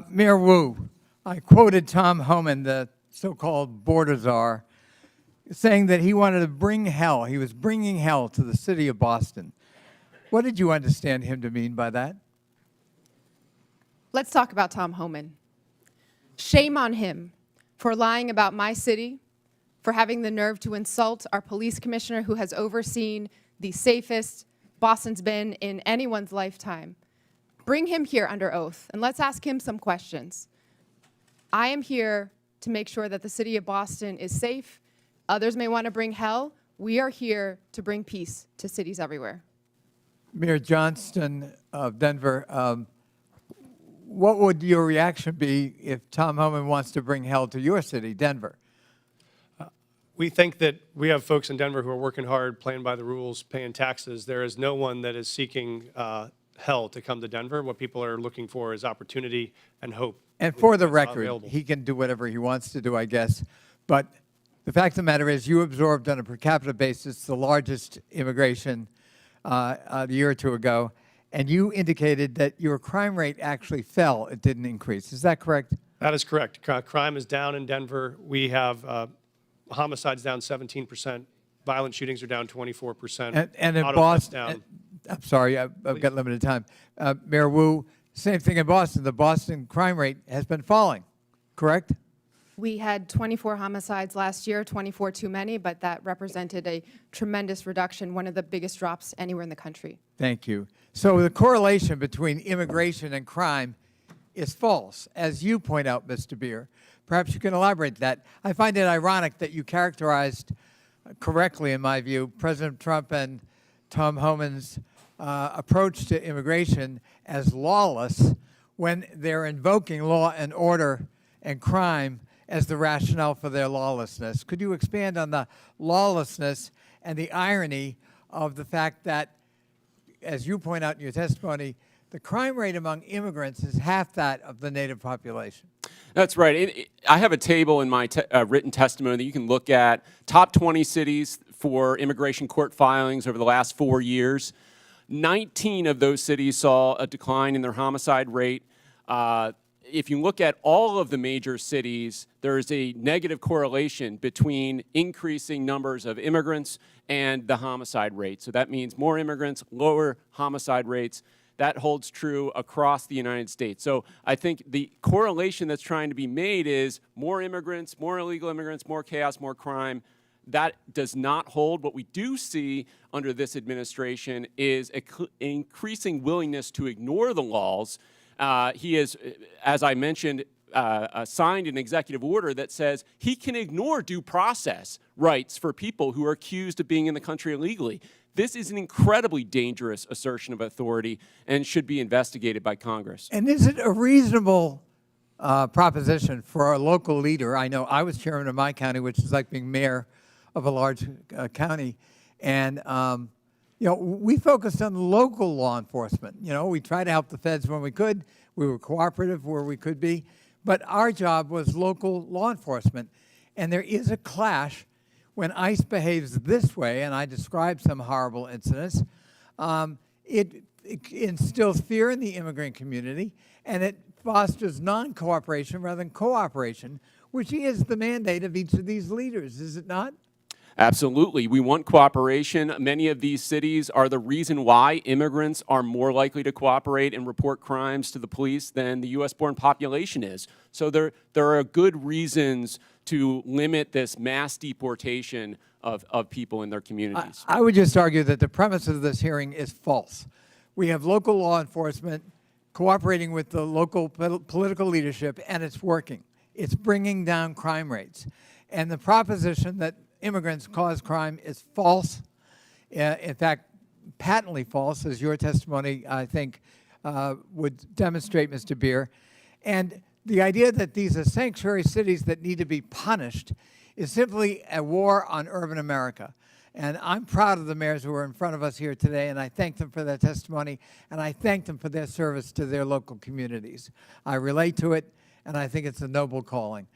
Mayor Wu, I quoted Tom Homan, the so-called border czar, saying that he wanted to bring hell. He was bringing hell to the city of Boston. What did you understand him to mean by that? Let's talk about Tom Homan. Shame on him for lying about my city, for having the nerve to insult our police commissioner who has overseen the safest Boston's been in anyone's lifetime. Bring him here under oath, and let's ask him some questions. I am here to make sure that the city of Boston is safe. Others may want to bring hell. We are here to bring peace to cities everywhere. Mayor Johnston of Denver, what would your reaction be if Tom Homan wants to bring hell to your city, Denver? We think that we have folks in Denver who are working hard, playing by the rules, paying taxes. There is no one that is seeking hell to come to Denver. What people are looking for is opportunity and hope. And for the record, available. he can do whatever he wants to do, I guess. But the fact of the matter is you absorbed on a per capita basis the largest immigration a year or two ago, and you indicated that your crime rate actually fell. It didn't increase. Is that correct? That is correct. Crime is down in Denver. We have homicides down 17%. Violent shootings are down 24%. And in Auto thefts Boston, down. I'm sorry, I've got limited time. Mayor Wu, same thing in Boston. The Boston crime rate has been falling, correct? We had 24 homicides last year, 24 too many, but that represented a tremendous reduction, one of the biggest drops anywhere in the country. Thank you. So the correlation between immigration and crime is false, as you point out, Mr. Beer. Perhaps you can elaborate that. I find it ironic that you characterized correctly, in my view, President Trump and Tom Homan's approach to immigration as lawless when they're invoking law and order and crime as the rationale for their lawlessness. Could you expand on the lawlessness and the irony of the fact that, as you point out in your testimony, the crime rate among immigrants is half that of the native population? That's right. I have a table in my written testimony that you can look at. Top 20 cities for immigration court filings over the last 4 years. 19 of those cities saw a decline in their homicide rate. If you look at all of the major cities, there is a negative correlation between increasing numbers of immigrants and the homicide rate. So that means more immigrants, lower homicide rates. That holds true across the United States. So I think the correlation that's trying to be made is more immigrants, more illegal immigrants, more chaos, more crime. That does not hold. What we do see under this administration is an increasing willingness to ignore the laws. He has, as I mentioned, signed an executive order that says he can ignore due process rights for people who are accused of being in the country illegally. This is an incredibly dangerous assertion of authority and should be investigated by Congress. And is it a reasonable proposition for a local leader? I know I was chairman of my county, which is like being mayor of a large county, and you know, we focused on local law enforcement. You know, we tried to help the feds when we could. We were cooperative where we could be. But our job was local law enforcement. And there is a clash when ICE behaves this way, and I described some horrible incidents. It instills fear in the immigrant community, and it fosters non-cooperation rather than cooperation, which is the mandate of each of these leaders, is it not? Absolutely. We want cooperation. Many of these cities are the reason why immigrants are more likely to cooperate and report crimes to the police than the U.S.-born population is. So there are good reasons to limit this mass deportation of people in their communities. I would just argue that the premise of this hearing is false. We have local law enforcement cooperating with the local political leadership, and it's working. It's bringing down crime rates. And the proposition that immigrants cause crime is false. In fact, patently false, as your testimony, I think, would demonstrate, Mr. Beer. And the idea that these are sanctuary cities that need to be punished is simply a war on urban America. And I'm proud of the mayors who are in front of us here today, and I thank them for their testimony, and I thank them for their service to their local communities. I relate to it, and I think it's a noble calling.